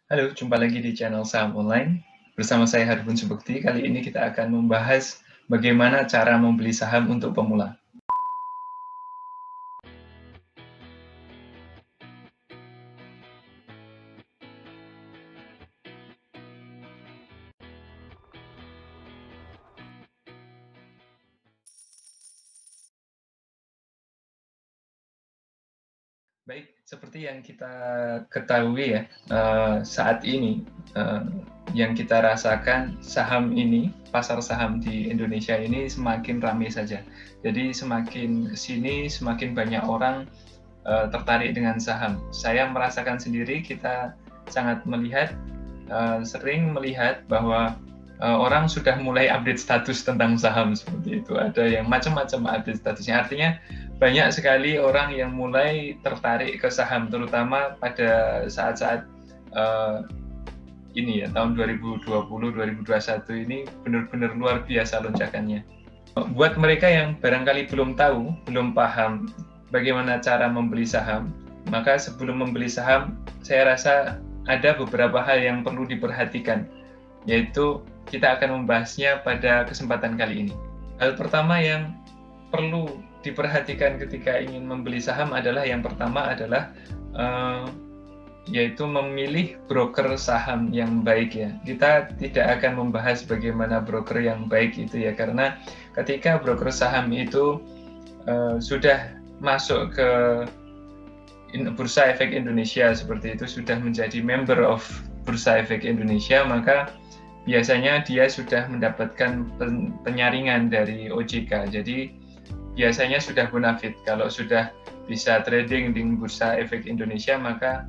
Halo, jumpa lagi di channel Saham Online. Bersama saya Harun Subekti. Kali ini kita akan membahas bagaimana cara membeli saham untuk pemula. Baik, seperti yang kita ketahui ya, saat ini eh, yang kita rasakan saham ini, pasar saham di Indonesia ini semakin ramai saja. Jadi semakin kesini, semakin banyak orang tertarik dengan saham. Saya merasakan sendiri, kita sangat melihat, sering melihat bahwa orang sudah mulai update status tentang saham seperti itu. Ada yang macam-macam update statusnya. Artinya banyak sekali orang yang mulai tertarik ke saham, terutama pada saat-saat uh, ini ya, tahun 2020-2021 ini benar-benar luar biasa lonjakannya. Buat mereka yang barangkali belum tahu, belum paham bagaimana cara membeli saham, maka sebelum membeli saham, saya rasa ada beberapa hal yang perlu diperhatikan, yaitu kita akan membahasnya pada kesempatan kali ini. Hal pertama yang perlu diperhatikan ketika ingin membeli saham adalah yang pertama adalah yaitu memilih broker saham yang baik ya. Kita tidak akan membahas bagaimana broker yang baik itu ya, karena ketika broker saham itu sudah masuk ke Bursa Efek Indonesia seperti itu, sudah menjadi member of Bursa Efek Indonesia, maka biasanya dia sudah mendapatkan penyaringan dari OJK. Jadi biasanya sudah bonafit. Kalau sudah bisa trading di Bursa Efek Indonesia, maka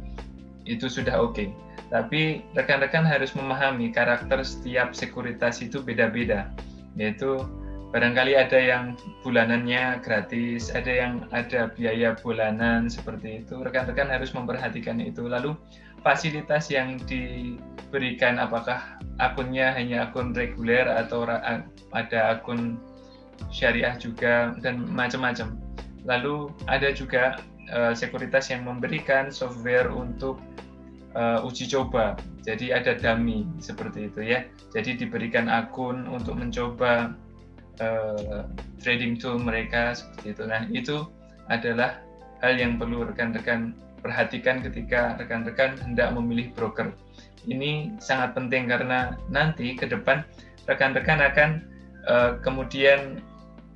itu sudah oke. Tapi rekan-rekan harus memahami karakter setiap sekuritas itu beda-beda. Yaitu barangkali ada yang bulanannya gratis, ada yang ada biaya bulanan seperti itu. Rekan-rekan harus memperhatikan itu. Lalu fasilitas yang diberikan, apakah akunnya hanya akun reguler atau ada akun syariah juga, dan macam-macam. Lalu ada juga sekuritas yang memberikan software untuk uji coba. Jadi ada dummy seperti itu ya. Jadi diberikan akun untuk mencoba trading tool mereka seperti itu. Nah, itu adalah hal yang perlu rekan-rekan perhatikan ketika rekan-rekan hendak memilih broker. Ini sangat penting karena nanti ke depan rekan-rekan akan kemudian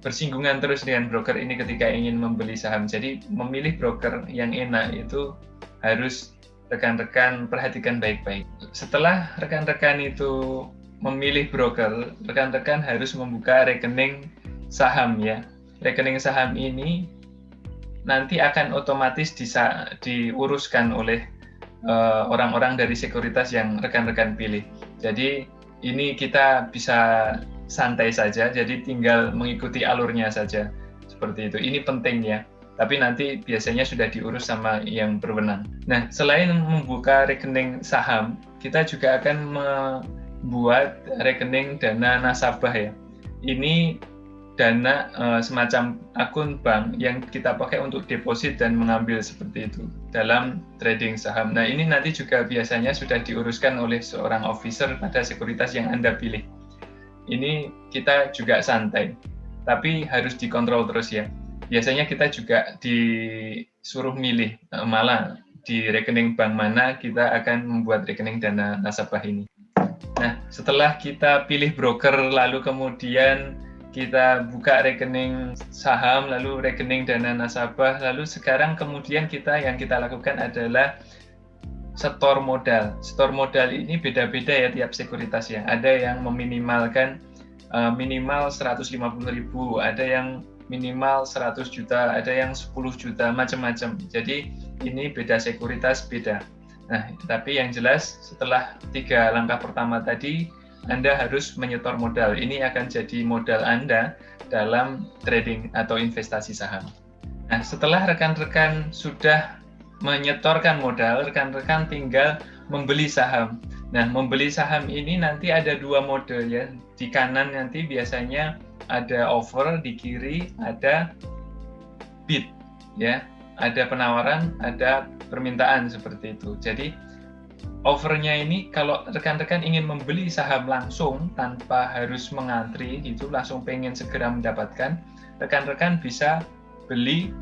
bersinggungan terus dengan broker ini ketika ingin membeli saham. Jadi memilih broker yang enak itu harus rekan-rekan perhatikan baik-baik. Setelah rekan-rekan itu memilih broker, rekan-rekan harus membuka rekening saham ya. Rekening saham ini nanti akan otomatis diuruskan oleh orang-orang dari sekuritas yang rekan-rekan pilih. Jadi ini kita bisa santai saja, jadi tinggal mengikuti alurnya saja seperti itu. Ini penting ya, tapi nanti biasanya sudah diurus sama yang berwenang. Nah, selain membuka rekening saham, kita juga akan membuat rekening dana nasabah ya. Ini dana semacam akun bank yang kita pakai untuk deposit dan mengambil seperti itu dalam trading saham. Nah, ini nanti juga biasanya sudah diuruskan oleh seorang officer pada sekuritas yang Anda pilih. Ini kita juga santai, tapi harus dikontrol terus ya. Biasanya kita juga disuruh milih, malah di rekening bank mana kita akan membuat rekening dana nasabah ini. Nah, setelah kita pilih broker, lalu kemudian kita buka rekening saham, lalu rekening dana nasabah, lalu sekarang kemudian yang kita lakukan adalah setor modal. Setor modal ini beda-beda ya tiap sekuritas ya. Ada yang meminimalkan minimal 150.000, ada yang minimal 100 juta, ada yang 10 juta, macam-macam. Jadi ini beda sekuritas, beda. Nah, tapi yang jelas setelah 3 langkah pertama tadi, Anda harus menyetor modal. Ini akan jadi modal Anda dalam trading atau investasi saham. Nah, setelah rekan-rekan sudah menyetorkan modal, rekan-rekan tinggal membeli saham. Nah, membeli saham ini nanti ada 2 mode ya. Di kanan nanti biasanya ada offer, di kiri ada bid ya. Ada penawaran, ada permintaan seperti itu. Jadi offernya ini kalau rekan-rekan ingin membeli saham langsung tanpa harus mengantri gitu, langsung pengen segera mendapatkan, rekan-rekan bisa beli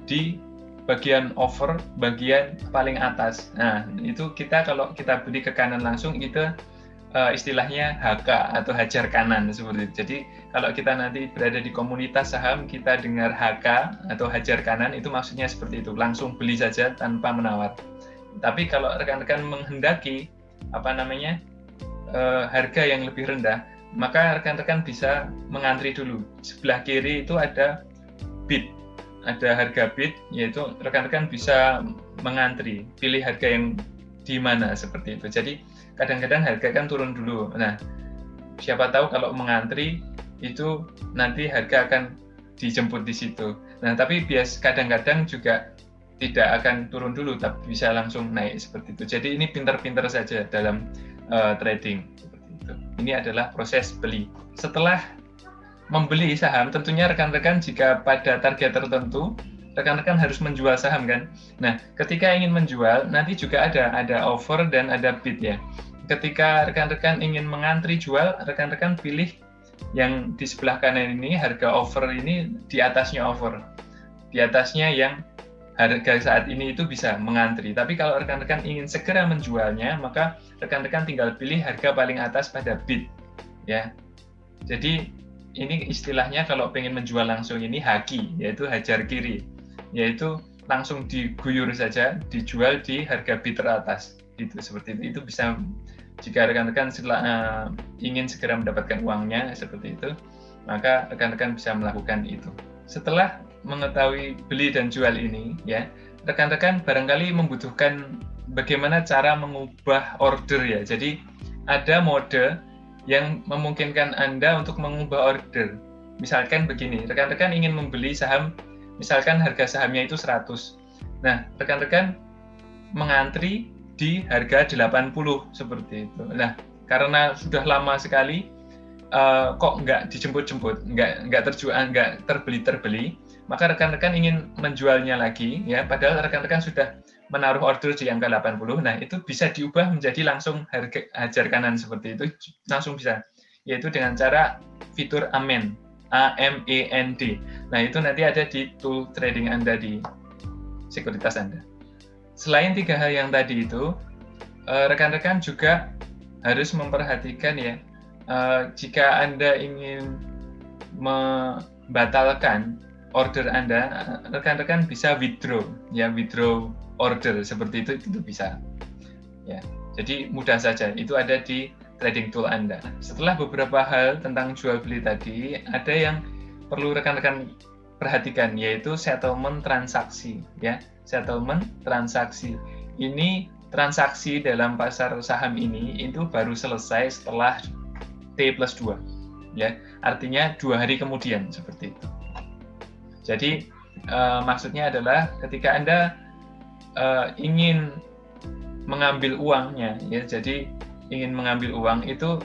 di bagian offer bagian paling atas. Nah, itu kalau kita beli ke kanan langsung itu istilahnya HK atau hajar kanan seperti itu. Jadi kalau kita nanti berada di komunitas saham, kita dengar HK atau hajar kanan itu maksudnya seperti itu, langsung beli saja tanpa menawar. Tapi kalau rekan-rekan menghendaki harga yang lebih rendah, maka rekan-rekan bisa mengantri dulu. Sebelah kiri itu ada bid, ada harga bid, yaitu rekan-rekan bisa mengantri, pilih harga yang di mana seperti itu. Jadi kadang-kadang harga kan turun dulu. Nah, siapa tahu kalau mengantri itu nanti harga akan dijemput di situ. Nah, tapi kadang-kadang juga tidak akan turun dulu, tapi bisa langsung naik seperti itu. Jadi ini pintar-pintar saja dalam trading seperti itu. Ini adalah proses beli. Setelah membeli saham, tentunya rekan-rekan jika pada target tertentu, rekan-rekan harus menjual saham kan. Nah, ketika ingin menjual, nanti juga ada offer dan ada bid ya. Ketika rekan-rekan ingin mengantri jual, rekan-rekan pilih yang di sebelah kanan ini, harga offer ini di atasnya offer. Di atasnya yang harga saat ini itu bisa mengantri. Tapi kalau rekan-rekan ingin segera menjualnya, maka rekan-rekan tinggal pilih harga paling atas pada bid. Ya. Jadi ini istilahnya kalau pengen menjual langsung ini haki, yaitu hajar kiri. Yaitu langsung diguyur saja, dijual di harga bid teratas. Gitu, seperti itu. Itu bisa jika rekan-rekan ingin segera mendapatkan uangnya seperti itu, maka rekan-rekan bisa melakukan itu. Setelah mengetahui beli dan jual ini, ya, rekan-rekan barangkali membutuhkan bagaimana cara mengubah order ya. Jadi ada mode yang memungkinkan Anda untuk mengubah order. Misalkan begini, rekan-rekan ingin membeli saham, misalkan harga sahamnya itu 100. Nah, rekan-rekan mengantri di harga 80 seperti itu. Nah, karena sudah lama sekali kok nggak dijemput-jemput, nggak terbeli, maka rekan-rekan ingin menjualnya lagi, ya, padahal rekan-rekan sudah menaruh order di angka 80. Nah, itu bisa diubah menjadi langsung harga hajar kanan seperti itu, langsung bisa, yaitu dengan cara fitur amend, AMEND. Nah, itu nanti ada di tool trading Anda di sekuritas Anda. Selain 3 hal yang tadi itu, rekan-rekan juga harus memperhatikan ya, jika Anda ingin membatalkan order Anda, rekan-rekan bisa withdraw order seperti itu bisa. Ya, jadi mudah saja, itu ada di trading tool Anda. Setelah beberapa hal tentang jual beli tadi, ada yang perlu rekan-rekan perhatikan, yaitu settlement transaksi, ya. Settlement transaksi. Ini transaksi dalam pasar saham ini itu baru selesai setelah T+2. Ya, artinya 2 hari kemudian seperti itu. Jadi maksudnya adalah ketika Anda ingin mengambil uangnya, ya, jadi ingin mengambil uang itu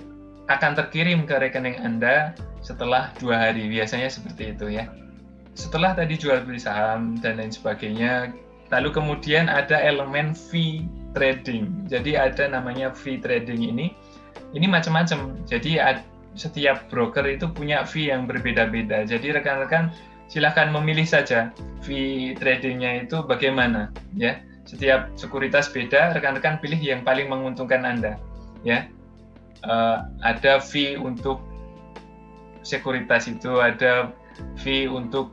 akan terkirim ke rekening Anda setelah 2 hari, biasanya seperti itu ya. Setelah tadi jual beli saham dan lain sebagainya, lalu kemudian ada elemen fee trading. Jadi ada namanya fee trading ini macam-macam. Jadi setiap broker itu punya fee yang berbeda-beda. Jadi rekan-rekan silakan memilih saja fee tradingnya itu bagaimana, ya. Setiap sekuritas beda, rekan-rekan pilih yang paling menguntungkan Anda, ya. Ada fee untuk sekuritas itu, ada fee untuk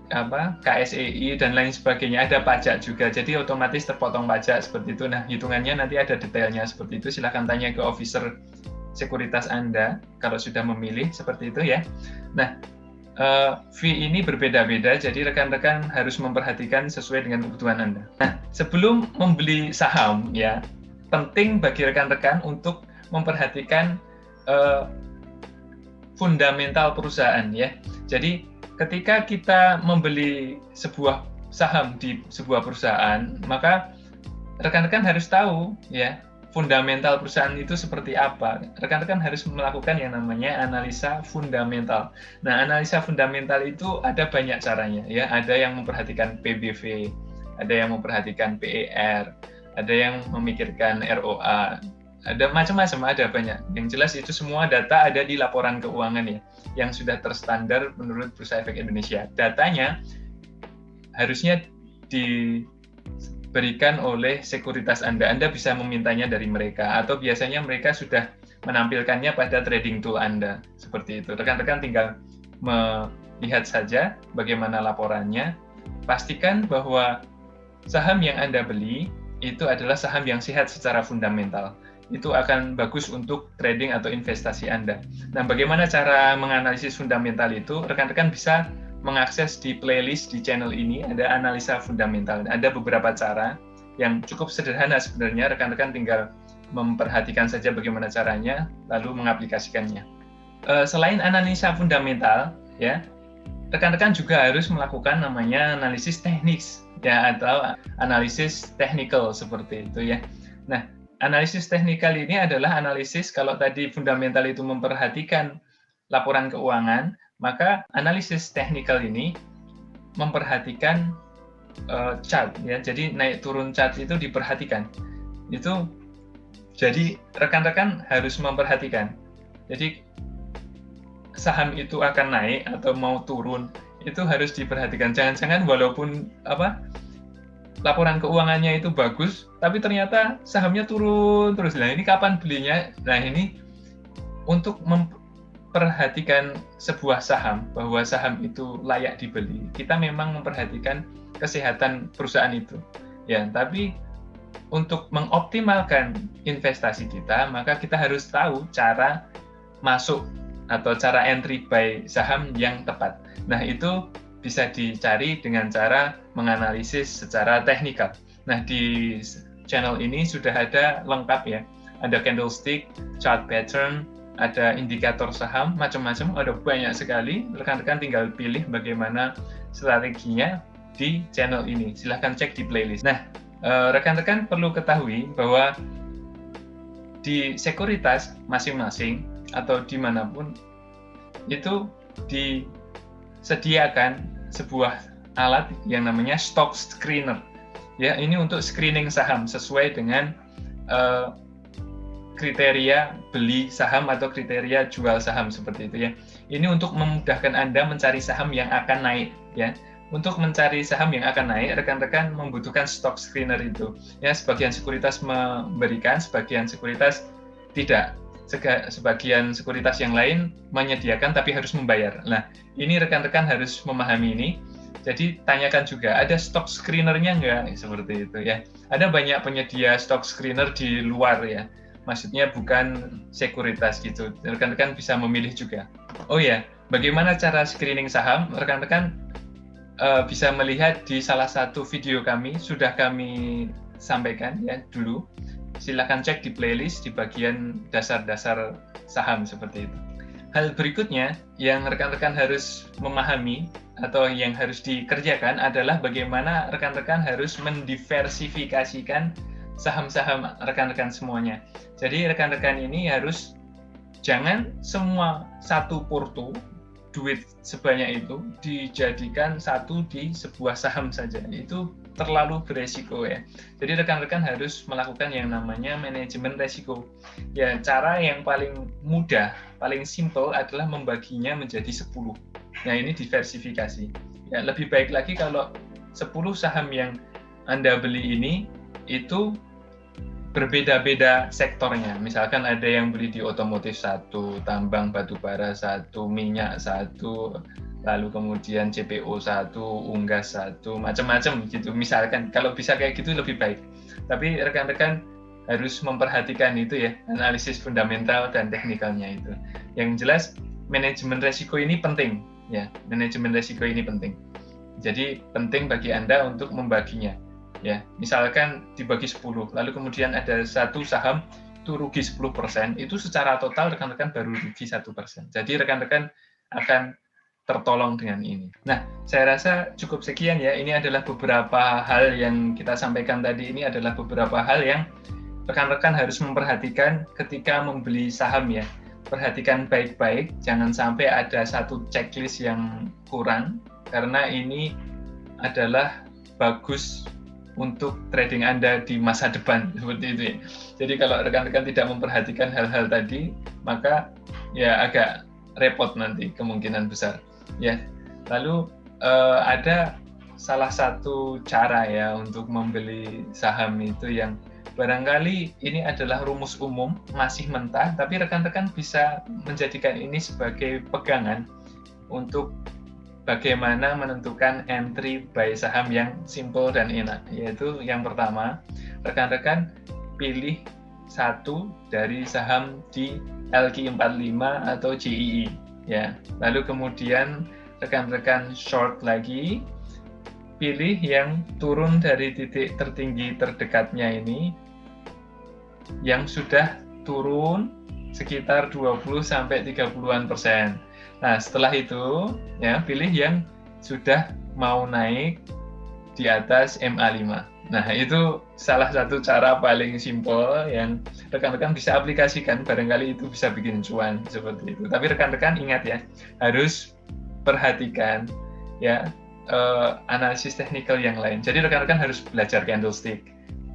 KSEI dan lain sebagainya, ada pajak juga, jadi otomatis terpotong pajak seperti itu. Nah, hitungannya nanti ada detailnya seperti itu, silahkan tanya ke officer sekuritas Anda kalau sudah memilih seperti itu ya. Nah, fee ini berbeda-beda, jadi rekan-rekan harus memperhatikan sesuai dengan kebutuhan Anda. Nah, sebelum membeli saham ya, penting bagi rekan-rekan untuk memperhatikan fundamental perusahaan ya. Jadi ketika kita membeli sebuah saham di sebuah perusahaan, maka rekan-rekan harus tahu ya fundamental perusahaan itu seperti apa. Rekan-rekan harus melakukan yang namanya analisa fundamental. Nah, analisa fundamental itu ada banyak caranya ya. Ada yang memperhatikan PBV, ada yang memperhatikan PER, ada yang memikirkan ROA. ada macam-macam, ada banyak. Yang jelas itu semua data ada di laporan keuangan ya, yang sudah terstandar menurut Bursa Efek Indonesia. Datanya harusnya diberikan oleh sekuritas Anda. Anda bisa memintanya dari mereka, atau biasanya mereka sudah menampilkannya pada trading tool Anda. Seperti itu. Rekan-rekan tinggal melihat saja bagaimana laporannya. Pastikan bahwa saham yang Anda beli itu adalah saham yang sehat secara fundamental. Itu akan bagus untuk trading atau investasi Anda. Nah, bagaimana cara menganalisis fundamental itu? Rekan-rekan bisa mengakses di playlist di channel ini, ada analisa fundamental. Ada beberapa cara yang cukup sederhana sebenarnya, rekan-rekan tinggal memperhatikan saja bagaimana caranya, lalu mengaplikasikannya. Selain analisa fundamental, ya, rekan-rekan juga harus melakukan namanya analisis teknis, ya, atau analisis technical seperti itu ya. Nah, analisis teknikal ini adalah analisis, kalau tadi fundamental itu memperhatikan laporan keuangan, maka analisis teknikal ini memperhatikan chart ya. Jadi naik turun chart itu diperhatikan. Itu jadi rekan-rekan harus memperhatikan. Jadi saham itu akan naik atau mau turun itu harus diperhatikan. Jangan-jangan walaupun laporan keuangannya itu bagus, tapi ternyata sahamnya turun terus. Nah, ini kapan belinya? Nah, ini untuk memperhatikan sebuah saham, bahwa saham itu layak dibeli, kita memang memperhatikan kesehatan perusahaan itu. Ya, tapi untuk mengoptimalkan investasi kita, maka kita harus tahu cara masuk atau cara entry buy saham yang tepat. Nah, itu bisa dicari dengan cara menganalisis secara teknikal. Nah, di channel ini sudah ada lengkap ya. Ada candlestick, chart pattern, ada indikator saham, macam-macam, ada banyak sekali. Rekan-rekan tinggal pilih bagaimana strateginya di channel ini. Silahkan cek di playlist. Nah, rekan-rekan perlu ketahui bahwa di sekuritas masing-masing atau dimanapun itu disediakan sebuah alat yang namanya stock screener. Ya, ini untuk screening saham sesuai dengan kriteria beli saham atau kriteria jual saham seperti itu ya. Ini untuk memudahkan Anda mencari saham yang akan naik ya. Untuk mencari saham yang akan naik, rekan-rekan membutuhkan stock screener itu. Ya, sebagian sekuritas memberikan, sebagian sekuritas tidak. Sebagian sekuritas yang lain menyediakan tapi harus membayar. Nah, ini rekan-rekan harus memahami ini. Jadi tanyakan juga, ada stock screener-nya nggak? Seperti itu ya. Ada banyak penyedia stock screener di luar ya. Maksudnya bukan sekuritas gitu. Rekan-rekan bisa memilih juga. Oh ya, bagaimana cara screening saham? Rekan-rekan bisa melihat di salah satu video kami, sudah kami sampaikan ya dulu. Silakan cek di playlist di bagian dasar-dasar saham seperti itu. Hal berikutnya yang rekan-rekan harus memahami atau yang harus dikerjakan adalah bagaimana rekan-rekan harus mendiversifikasikan saham-saham rekan-rekan semuanya. Jadi rekan-rekan ini harus jangan semua satu porto duit sebanyak itu dijadikan satu di sebuah saham saja. Itu terlalu beresiko ya. Jadi rekan-rekan harus melakukan yang namanya manajemen resiko. Ya, cara yang paling mudah, paling simple adalah membaginya menjadi 10. Nah, ini diversifikasi. Ya, lebih baik lagi kalau 10 saham yang Anda beli ini itu berbeda-beda sektornya. Misalkan ada yang beli di otomotif satu, tambang batubara satu, minyak satu, lalu kemudian CPO satu, unggas satu, macam-macam gitu. Misalkan kalau bisa kayak gitu lebih baik. Tapi rekan-rekan harus memperhatikan itu ya, analisis fundamental dan teknikalnya itu. Yang jelas manajemen resiko ini penting ya. Manajemen resiko ini penting. Jadi penting bagi Anda untuk membaginya. Ya, misalkan dibagi 10, lalu kemudian ada satu saham itu rugi 10%, itu secara total rekan-rekan baru rugi 1%. Jadi rekan-rekan akan tertolong dengan ini. Nah, saya rasa cukup sekian ya. Ini adalah beberapa hal yang kita sampaikan tadi. Ini adalah beberapa hal yang rekan-rekan harus memperhatikan ketika membeli saham ya. Perhatikan baik-baik, jangan sampai ada satu checklist yang kurang, karena ini adalah bagus untuk trading Anda di masa depan, seperti itu ya. Jadi kalau rekan-rekan tidak memperhatikan hal-hal tadi, maka ya agak repot nanti kemungkinan besar. Ya, lalu ada salah satu cara ya untuk membeli saham itu yang barangkali ini adalah rumus umum, masih mentah, tapi rekan-rekan bisa menjadikan ini sebagai pegangan untuk bagaimana menentukan entry buy saham yang simple dan enak. Yaitu yang pertama, rekan-rekan pilih satu dari saham di LQ45 atau JII. Ya. Lalu kemudian rekan-rekan short lagi, pilih yang turun dari titik tertinggi terdekatnya ini, yang sudah turun sekitar 20-30%. Nah, setelah itu, ya, pilih yang sudah mau naik di atas MA5. Nah, itu salah satu cara paling simpel yang rekan-rekan bisa aplikasikan, barangkali itu bisa bikin cuan seperti itu. Tapi rekan-rekan ingat ya, harus perhatikan ya analisis teknikal yang lain. Jadi rekan-rekan harus belajar candlestick,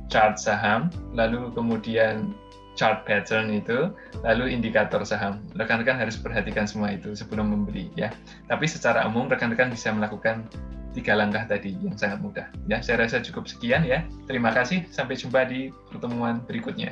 chart saham, lalu kemudian chart pattern itu, lalu indikator saham. Rekan-rekan harus perhatikan semua itu sebelum membeli ya. Tapi secara umum rekan-rekan bisa melakukan 3 langkah tadi yang sangat mudah. Ya, saya rasa cukup sekian ya. Terima kasih, sampai jumpa di pertemuan berikutnya.